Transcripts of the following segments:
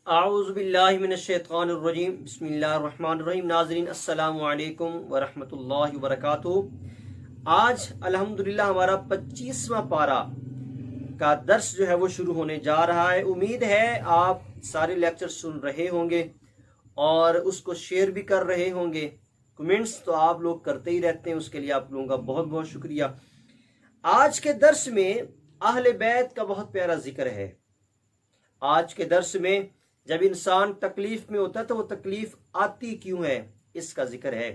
اعوذ باللہ من الشیطان الرجیم بسم اللہ الرحمن الرحیم۔ ناظرین السلام علیکم ورحمۃ اللہ وبرکاتہ۔ آج الحمدللہ ہمارا 25واں پارہ کا درس جو ہے وہ شروع ہونے جا رہا ہے۔ امید ہے آپ سارے لیکچر سن رہے ہوں گے اور اس کو شیئر بھی کر رہے ہوں گے۔ کمنٹس تو آپ لوگ کرتے ہی رہتے ہیں، اس کے لیے آپ لوگوں کا بہت بہت شکریہ۔ آج کے درس میں اہل بیت کا بہت پیارا ذکر ہے۔ آج کے درس میں جب انسان تکلیف میں ہوتا ہے تو وہ تکلیف آتی کیوں ہے، اس کا ذکر ہے۔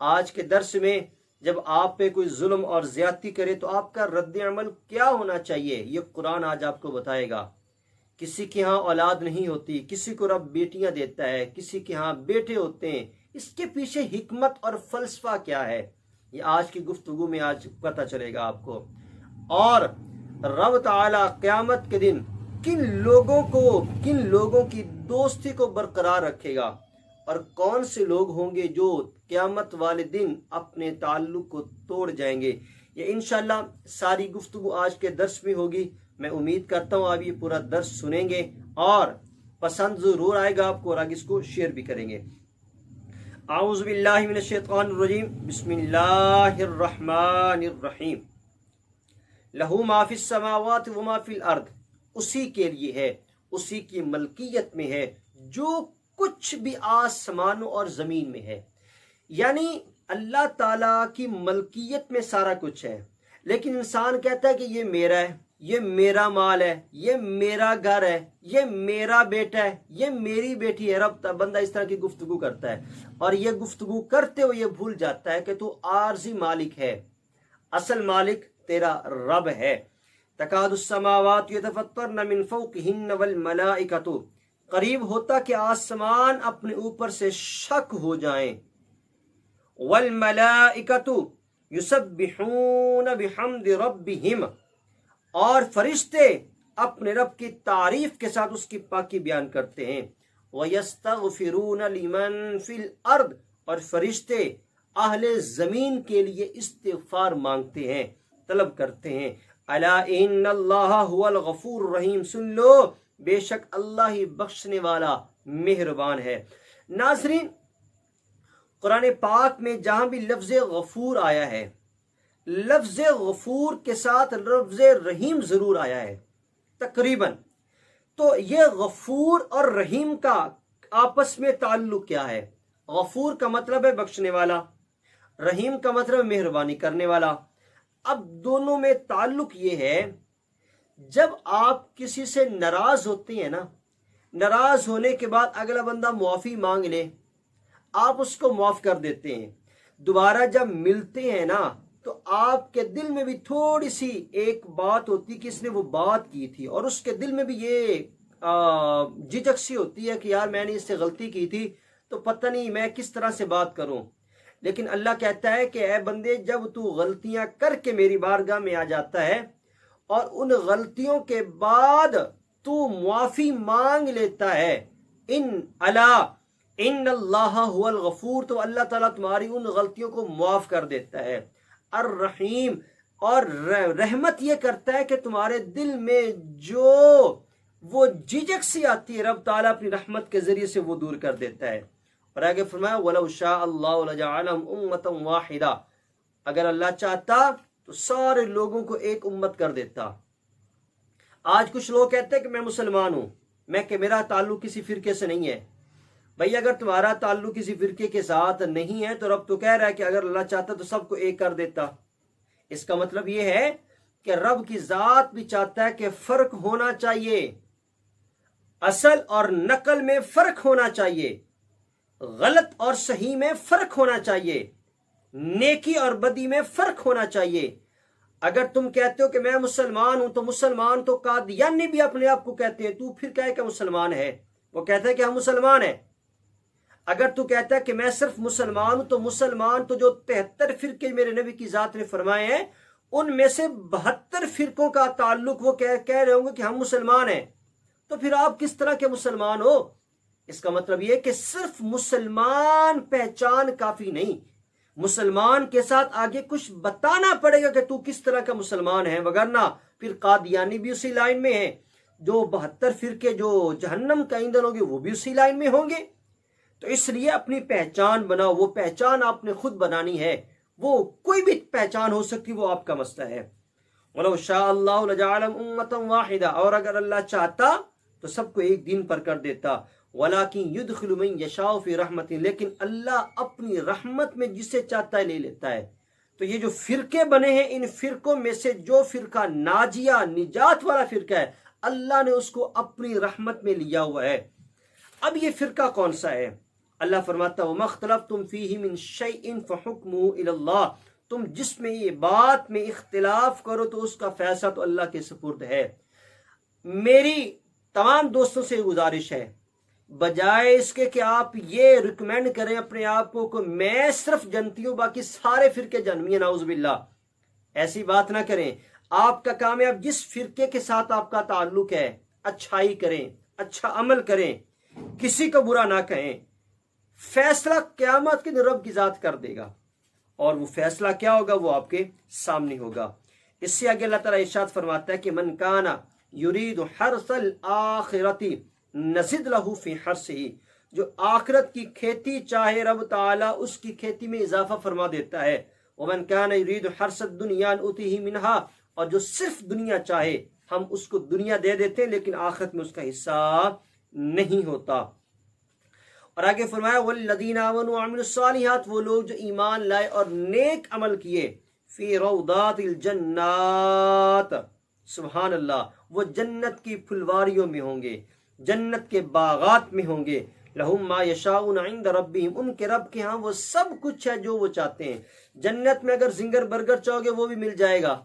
آج کے درس میں جب آپ پہ کوئی ظلم اور زیادتی کرے تو آپ کا رد عمل کیا ہونا چاہیے، یہ قرآن آج آپ کو بتائے گا۔ کسی کے ہاں اولاد نہیں ہوتی، کسی کو رب بیٹیاں دیتا ہے، کسی کے ہاں بیٹے ہوتے ہیں، اس کے پیچھے حکمت اور فلسفہ کیا ہے، یہ آج کی گفتگو میں آج پتہ چلے گا آپ کو۔ اور رب تعالی قیامت کے دن کن لوگوں کی دوستی کو برقرار رکھے گا، اور کون سے لوگ ہوں گے جو قیامت والے دن اپنے تعلق کو توڑ جائیں گے، یہ انشاءاللہ ساری گفتگو آج کے درس میں ہوگی۔ میں امید کرتا ہوں آپ یہ پورا درس سنیں گے اور پسند ضرور آئے گا آپ کو، اور آگے اس کو شیئر بھی کریں گے۔ اعوذ باللہ من الشیطان الرجیم بسم اللہ الرحمن الرحیم۔ لہو ما فی السماوات وما فی الارض، اسی کے لیے ہے، اسی کی ملکیت میں ہے جو کچھ بھی آسمانوں اور زمین میں ہے۔ یعنی اللہ تعالیٰ کی ملکیت میں سارا کچھ ہے، لیکن انسان کہتا ہے کہ یہ میرا ہے، یہ میرا مال ہے، یہ میرا گھر ہے، یہ میرا بیٹا ہے، یہ میری بیٹی ہے۔ رب بندہ اس طرح کی گفتگو کرتا ہے، اور یہ گفتگو کرتے ہوئے یہ بھول جاتا ہے کہ تو عارضی مالک ہے، اصل مالک تیرا رب ہے۔ تکاد السماوات یتفطرن من فوقہن والملائکۃ، قریب ہوتا کہ آسمان اپنے اوپر سے شک ہو جائیں۔ والملائکۃ یسبحون بحمد ربہم، اور فرشتے اپنے رب کی تعریف کے ساتھ اس کی پاکی بیان کرتے ہیں۔ وَيَسْتَغْفِرُونَ لِمَنْ فِي الْأَرْضِ، اور فرشتے اہل زمین کے لیے استغفار مانگتے ہیں، طلب کرتے ہیں۔ الا ان اللہ هو الغفور الرحیم، سن لو بے شک اللہ ہی بخشنے والا مہربان ہے۔ ناظرین، قرآن پاک میں جہاں بھی لفظ غفور آیا ہے، لفظ غفور کے ساتھ لفظ رحیم ضرور آیا ہے تقریباً۔ تو یہ غفور اور رحیم کا آپس میں تعلق کیا ہے؟ غفور کا مطلب ہے بخشنے والا، رحیم کا مطلب مہربانی کرنے والا۔ اب دونوں میں تعلق یہ ہے، جب آپ کسی سے ناراض ہوتے ہیں نا، ناراض ہونے کے بعد اگلا بندہ معافی مانگ لے، آپ اس کو معاف کر دیتے ہیں، دوبارہ جب ملتے ہیں نا تو آپ کے دل میں بھی تھوڑی سی ایک بات ہوتی کہ اس نے وہ بات کی تھی، اور اس کے دل میں بھی یہ جھجک سی ہوتی ہے کہ یار میں نے اس سے غلطی کی تھی تو پتہ نہیں میں کس طرح سے بات کروں۔ لیکن اللہ کہتا ہے کہ اے بندے، جب تو غلطیاں کر کے میری بارگاہ میں آ جاتا ہے اور ان غلطیوں کے بعد تو معافی مانگ لیتا ہے، ان اللہ هو الغفور، تو اللہ تعالیٰ تمہاری ان غلطیوں کو معاف کر دیتا ہے۔ الرحیم، اور رحمت یہ کرتا ہے کہ تمہارے دل میں جو وہ جھجک سی آتی ہے رب تعالیٰ اپنی رحمت کے ذریعے سے وہ دور کر دیتا ہے۔ اور آگے فرمایا وَلَوْ شَاءَ اللَّهُ لَجَعَلَهُمْ أُمَّةً وَاحِدَةً، اگر اللہ چاہتا تو سارے لوگوں کو ایک امت کر دیتا۔ آج کچھ لوگ کہتے ہیں کہ میں مسلمان ہوں، کہ میرا تعلق کسی فرقے سے نہیں ہے۔ بھئی اگر تمہارا تعلق کسی فرقے کے ساتھ نہیں ہے تو رب تو کہہ رہا ہے کہ اگر اللہ چاہتا تو سب کو ایک کر دیتا۔ اس کا مطلب یہ ہے کہ رب کی ذات بھی چاہتا ہے کہ فرق ہونا چاہیے، اصل اور نقل میں فرق ہونا چاہیے، غلط اور صحیح میں فرق ہونا چاہیے، نیکی اور بدی میں فرق ہونا چاہیے۔ اگر تم کہتے ہو کہ میں مسلمان ہوں تو مسلمان تو قادیانی بھی اپنے آپ کو کہتے ہیں، تو پھر کہے کہ مسلمان ہے، وہ کہتا ہے کہ ہم مسلمان ہیں۔ اگر تو کہتا ہے کہ میں صرف مسلمان ہوں تو مسلمان تو جو 73 فرقے میرے نبی کی ذات نے فرمائے ہیں ان میں سے 72 فرقوں کا تعلق وہ کہہ رہے ہوں گے کہ ہم مسلمان ہیں، تو پھر آپ کس طرح کے مسلمان ہو؟ اس کا مطلب یہ کہ صرف مسلمان پہچان کافی نہیں، مسلمان کے ساتھ آگے کچھ بتانا پڑے گا کہ تو کس طرح کا مسلمان ہے، وگرنہ پھر قادیانی بھی اسی لائن میں ہے، جو 72 فرقے جو جہنم کا ایندھن ہوں گے وہ بھی اسی لائن میں ہوں گے. تو اس لیے اپنی پہچان بناؤ. وہ پہچان آپ نے خود بنانی ہے. وہ کوئی بھی پہچان ہو سکتی، وہ آپ کا مسئلہ ہے. وَلَوْ شَاءَ اللَّهُ لَجَعَلَهُمْ أُمَّةً وَاحِدَةً، اور اگر اللہ چاہتا تو سب کو ایک دین پر کر دیتا. وَلَكِنْ يُدْخِلُ مَن يَشَاءُ فِي رَحْمَتِهِ، لیکن اللہ اپنی رحمت میں جسے چاہتا ہے لے لیتا ہے. تو یہ جو فرقے بنے ہیں، ان فرقوں میں سے جو فرقہ ناجیہ نجات والا فرقہ ہے، اللہ نے اس کو اپنی رحمت میں لیا ہوا ہے. اب یہ فرقہ کون سا ہے؟ اللہ فرماتا ہے وَمَا اخْتَلَفْتُمْ فِيهِ مِنْ شَيْءٍ فَحُكْمُهُ إِلَى اللَّهِ، تم جس میں یہ بات میں اختلاف کرو تو اس کا فیصلہ تو اللہ کے سپرد ہے. میری تمام دوستوں سے گزارش ہے، بجائے اس کے کہ آپ یہ ریکمینڈ کریں اپنے آپ کو کہ میں صرف جنتی ہوں باقی سارے فرقے جہنمی ہیں، نعوذ باللہ، ایسی بات نہ کریں. آپ کا کام ہے آپ جس فرقے کے ساتھ آپ کا تعلق ہے اچھائی کریں، اچھا عمل کریں، کسی کو برا نہ کہیں. فیصلہ قیامت کے دن رب کی ذات کر دے گا، اور وہ فیصلہ کیا ہوگا وہ آپ کے سامنے ہوگا. اس سے آگے اللہ تعالیٰ ارشاد فرماتا ہے کہ من کان یرید حرث الآخرۃ نزد لہ فی حرثہ، جو آخرت کی کھیتی چاہے رب تعالیٰ اس کی کھیتی میں اضافہ فرما دیتا ہے. ومن کان یرید حرث الدنیا نؤتیہ منہا، اور جو صرف دنیا چاہے ہم اس کو دنیا دے دیتے ہیں لیکن آخرت میں اس کا حصہ نہیں ہوتا. اور آگے فرمایا والذین آمنوا وعملوا الصالحات، وہ لوگ جو ایمان لائے اور نیک عمل کیے، فی روضات الجنات، سبحان اللہ، وہ جنت کی پھلواریوں میں ہوں گے، جنت کے باغات میں ہوں گے. لہم ما یشاؤون عند ربہم، ان کے رب کے ہاں وہ سب کچھ ہے جو وہ چاہتے ہیں. جنت میں اگر زنگر برگر چاہو گے وہ بھی مل جائے گا،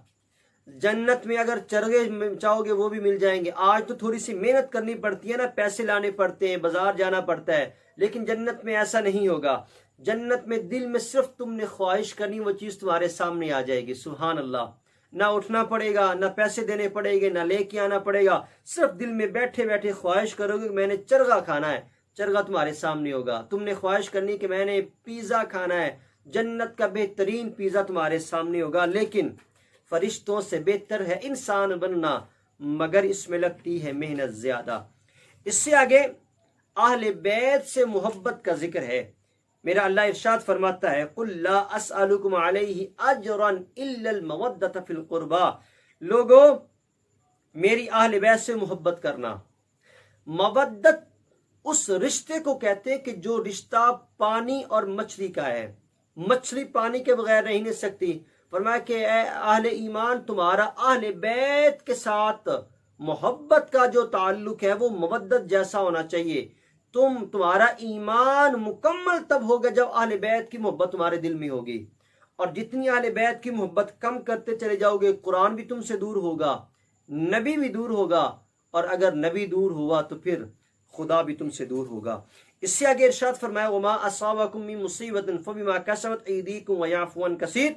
جنت میں اگر چرگے چاہو گے وہ بھی مل جائیں گے. آج تو تھوڑی سی محنت کرنی پڑتی ہے نا، پیسے لانے پڑتے ہیں، بازار جانا پڑتا ہے، لیکن جنت میں ایسا نہیں ہوگا. جنت میں دل میں صرف تم نے خواہش کرنی، وہ چیز تمہارے سامنے آ جائے گی. سبحان اللہ، نہ اٹھنا پڑے گا، نہ پیسے دینے پڑے گے، نہ لے کے آنا پڑے گا. صرف دل میں بیٹھے بیٹھے خواہش کرو گے کہ میں نے چرگا کھانا ہے، چرگا تمہارے سامنے ہوگا. تم نے خواہش کرنی کہ میں نے پیزا کھانا ہے، جنت کا بہترین پیزا تمہارے سامنے ہوگا. لیکن فرشتوں سے بہتر ہے انسان بننا، مگر اس میں لگتی ہے محنت زیادہ. اس سے آگے اہل بیت سے محبت کا ذکر ہے. میرا اللہ ارشاد فرماتا ہے قُلْ لَا أَسْأَلُكُمْ عَلَيْهِ أَجْرًا إِلَّا الْمَوَدَّةَ فِي الْقُرْبَى، لوگو میری اہل بیت سے محبت کرنا. مودت اس رشتے کو کہتے ہیں کہ جو رشتہ پانی اور مچھلی کا ہے. مچھلی پانی کے بغیر رہ نہیں سکتی. فرمایا کہ اے اہل ایمان، تمہارا اہل بیت کے ساتھ محبت کا جو تعلق ہے وہ مودت جیسا ہونا چاہیے. تمہارا ایمان مکمل تب ہوگا جب اہل بیت کی محبت تمہارے دل میں ہوگی. اور جتنی اہل بیت کی محبت کم کرتے چلے جاؤ گے، قرآن بھی تم سے دور ہوگا، نبی بھی دور ہوگا، اور اگر نبی دور ہوا تو پھر خدا بھی تم سے دور ہوگا. اس سے آگے ارشاد فرمایا وما اصابکم من مصیبت فبما کسبت ایدیکم ویعفو عن کثیر،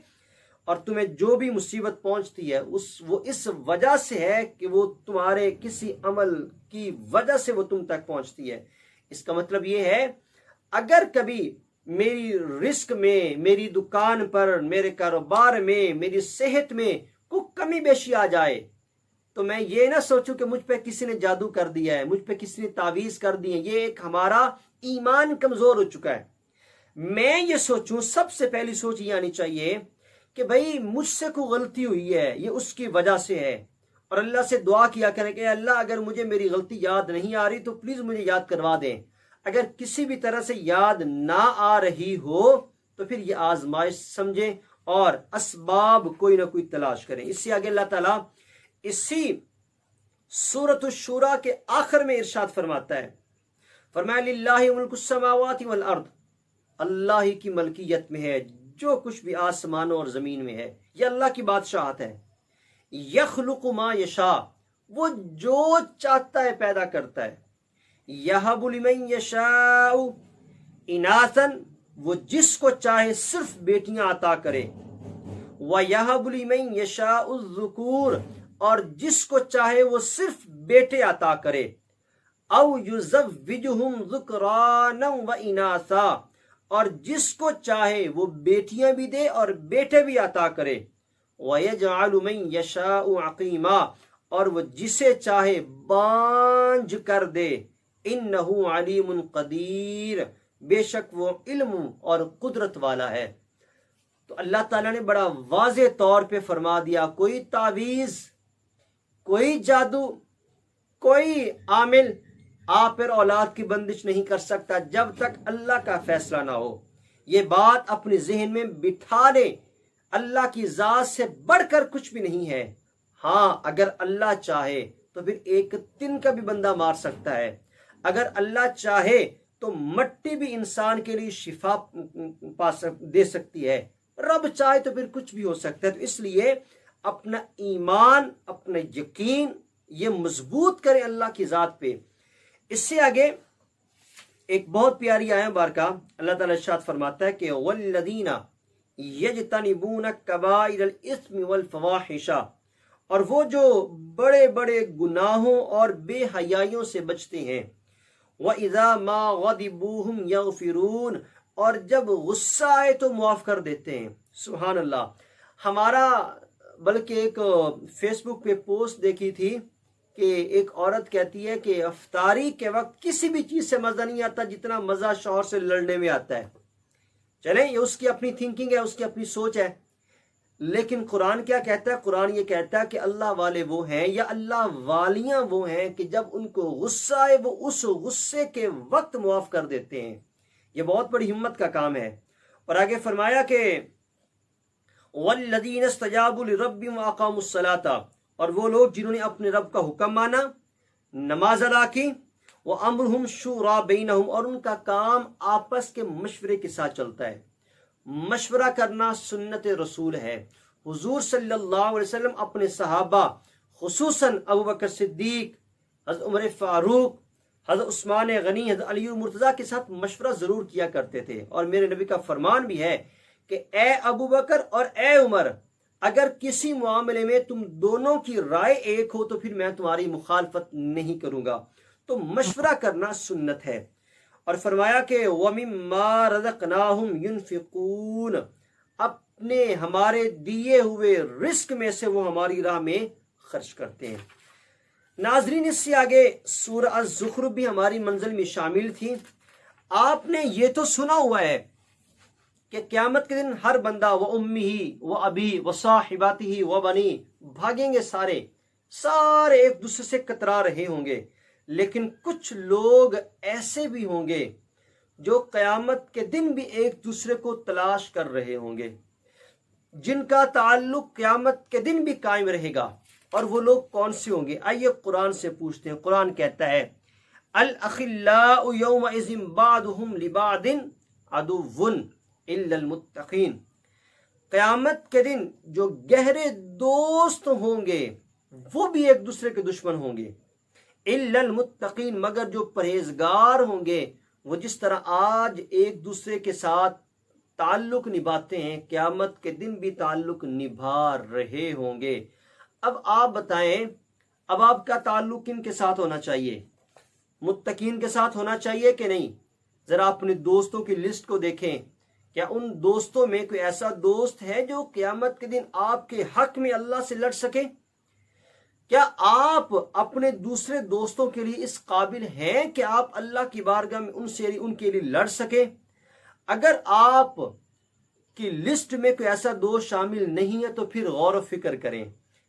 اور تمہیں جو بھی مصیبت پہنچتی ہے وہ اس وجہ سے ہے کہ وہ تمہارے کسی عمل کی وجہ سے وہ تم تک پہنچتی ہے. اس کا مطلب یہ ہے اگر کبھی میری رزق میں، میری دکان پر، میرے کاروبار میں، میری صحت میں کوئی کمی بیشی آ جائے تو میں یہ نہ سوچوں کہ مجھ پہ کسی نے جادو کر دیا ہے، مجھ پہ کسی نے تعویذ کر دی ہے. یہ ایک ہمارا ایمان کمزور ہو چکا ہے. میں یہ سوچوں، سب سے پہلی سوچ یہ آنی چاہیے کہ بھائی مجھ سے کوئی غلطی ہوئی ہے، یہ اس کی وجہ سے ہے، اور اللہ سے دعا کیا کریں کہ اللہ اگر مجھے میری غلطی یاد نہیں آ رہی تو پلیز مجھے یاد کروا دیں. اگر کسی بھی طرح سے یاد نہ آ رہی ہو تو پھر یہ آزمائش سمجھیں اور اسباب کوئی نہ کوئی تلاش کریں. اس سے آگے اللہ تعالیٰ اسی سورۃ الشورى کے آخر میں ارشاد فرماتا ہے، فرمایا للہ ملک السماوات والارض، اللہ ہی کی ملکیت میں ہے جو کچھ بھی آسمانوں اور زمین میں ہے، یہ اللہ کی بادشاہت ہے. یخلق ما یشاء، وہ جو چاہتا ہے پیدا کرتا ہے. یہب لمن یشاء اناثا، وہ جس کو چاہے صرف بیٹیاں عطا کرے. وَيَهَبُ لِمَن يَشَاءُ الذُّكُورَ، اور جس کو چاہے وہ صرف بیٹے عطا کرے. اَوْ يُزَوِّجُهُمْ ذُكْرَانًا وَإِنَاثًا، اور جس کو چاہے وہ بیٹیاں بھی دے اور بیٹے بھی عطا کرے. وَيَجْعَلُ مَن يَشَاءُ عَقِيمًا، اور وہ جسے چاہے بانجھ کر دے، انہو علیم قدیر، بے شک وہ علم اور قدرت والا ہے۔ تو اللہ تعالیٰ نے بڑا واضح طور پہ فرما دیا، کوئی تعویذ، کوئی جادو، کوئی عامل آپ پر اولاد کی بندش نہیں کر سکتا جب تک اللہ کا فیصلہ نہ ہو۔ یہ بات اپنے ذہن میں بٹھا لے، اللہ کی ذات سے بڑھ کر کچھ بھی نہیں ہے۔ ہاں اگر اللہ چاہے تو پھر ایک تن کا بھی بندہ مار سکتا ہے، اگر اللہ چاہے تو مٹی بھی انسان کے لیے شفا دے سکتی ہے، رب چاہے تو پھر کچھ بھی ہو سکتا ہے۔ تو اس لیے اپنا ایمان، اپنا یقین یہ مضبوط کریں اللہ کی ذات پہ۔ اس سے آگے ایک بہت پیاری آیت مبارکہ اللہ تعالیٰ ارشاد فرماتا ہے کہ والذین یجتنبون کبائر الاثم والفواحش، اور وہ جو بڑے بڑے گناہوں اور بے حیائیوں سے بچتے ہیں، وَإِذَا مَا غَضِبُوا هُمْ يَغْفِرُونَ، اور جب غصہ آئے تو معاف کر دیتے ہیں۔ سبحان اللہ۔ ہمارا بلکہ ایک فیس بک پہ پوسٹ دیکھی تھی کہ ایک عورت کہتی ہے کہ افطاری کے وقت کسی بھی چیز سے مزہ نہیں آتا جتنا مزہ شوہر سے لڑنے میں آتا ہے۔ چلیں یہ اس کی اپنی تھنکنگ ہے، اس کی اپنی سوچ ہے، لیکن قرآن کیا کہتا ہے؟ قرآن یہ کہتا ہے کہ اللہ والے وہ ہیں یا اللہ والیاں وہ ہیں کہ جب ان کو غصہ آئے وہ اس غصے کے وقت معاف کر دیتے ہیں۔ یہ بہت بڑی ہمت کا کام ہے۔ اور آگے فرمایا کہ وَالَّذِينَ اسْتَجَابُوا لِرَبِّهِمْ وَأَقَامُوا الصَّلَاةَ، اور وہ لوگ جنہوں نے اپنے رب کا حکم مانا، نماز ادا کی، وَأَمْرُهُمْ شُورَىٰ بَيْنَهُمْ، اور ان کا کام آپس کے مشورے کے ساتھ چلتا ہے۔ مشورہ کرنا سنت رسول ہے۔ حضور صلی اللہ علیہ وسلم اپنے صحابہ خصوصاً ابوبکر صدیق، حضرت عمر فاروق، حضرت عثمان غنی، حضرت علی مرتضیٰ کے ساتھ مشورہ ضرور کیا کرتے تھے۔ اور میرے نبی کا فرمان بھی ہے کہ اے ابوبکر اور اے عمر، اگر کسی معاملے میں تم دونوں کی رائے ایک ہو تو پھر میں تمہاری مخالفت نہیں کروں گا۔ تو مشورہ کرنا سنت ہے۔ اور فرمایا کہ وَمِمَّا رَزَقْنَاهُمْ يُنْفِقُونَ، اپنے ہمارے دیے ہوئے رزق میں سے وہ ہماری راہ میں خرچ کرتے ہیں۔ ناظرین اس سے آگے سورہ الزخرف بھی ہماری منزل میں شامل تھی۔ آپ نے یہ تو سنا ہوا ہے کہ قیامت کے دن ہر بندہ وَأُمِّهِ وَأَبِيهِ وَصَاحِبَتِهِ وَبَنِيهِ بھاگیں گے، سارے ایک دوسرے سے کترا رہے ہوں گے، لیکن کچھ لوگ ایسے بھی ہوں گے جو قیامت کے دن بھی ایک دوسرے کو تلاش کر رہے ہوں گے، جن کا تعلق قیامت کے دن بھی قائم رہے گا۔ اور وہ لوگ کون سے ہوں گے؟ آئیے قرآن سے پوچھتے ہیں۔ قرآن کہتا ہے الْأَخِلَّاءُ يَوْمَئِذٍ بَعْضُهُمْ لِبَعْضٍ عَدُوٌّ إِلَّا الْمُتَّقِينَ، قیامت کے دن جو گہرے دوست ہوں گے وہ بھی ایک دوسرے کے دشمن ہوں گے، إِلَّا الْمُتَّقِينَ، مگر جو پرہیزگار ہوں گے، وہ جس طرح آج ایک دوسرے کے ساتھ تعلق نبھاتے ہیں قیامت کے دن بھی تعلق نبھا رہے ہوں گے۔ اب آپ بتائیں، اب آپ کا تعلق کن کے ساتھ ہونا چاہیے؟ متقین کے ساتھ ہونا چاہیے کہ نہیں؟ ذرا اپنے دوستوں کی لسٹ کو دیکھیں، کیا ان دوستوں میں کوئی ایسا دوست ہے جو قیامت کے دن آپ کے حق میں اللہ سے لڑ سکے؟ کیا آپ اپنے دوسرے دوستوں کے لیے اس قابل ہیں کہ آپ اللہ کی بارگاہ میں ان کے لیے لڑ سکیں؟ اگر آپ کی لسٹ میں کوئی ایسا دوست شامل نہیں ہے تو پھر غور و فکر کریں،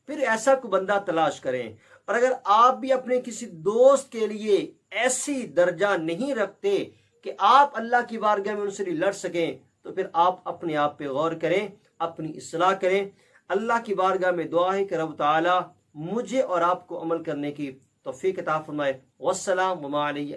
پھر ایسا کوئی بندہ تلاش کریں۔ اور اگر آپ بھی اپنے کسی دوست کے لیے ایسی درجہ نہیں رکھتے کہ آپ اللہ کی بارگاہ میں ان سے لڑ سکیں تو پھر آپ اپنے آپ پہ غور کریں، اپنی اصلاح کریں۔ اللہ کی بارگاہ میں دعا ہے کہ رب تعالی مجھے اور آپ کو عمل کرنے کی توفیق عطا فرمائے۔ والسلام علیکم۔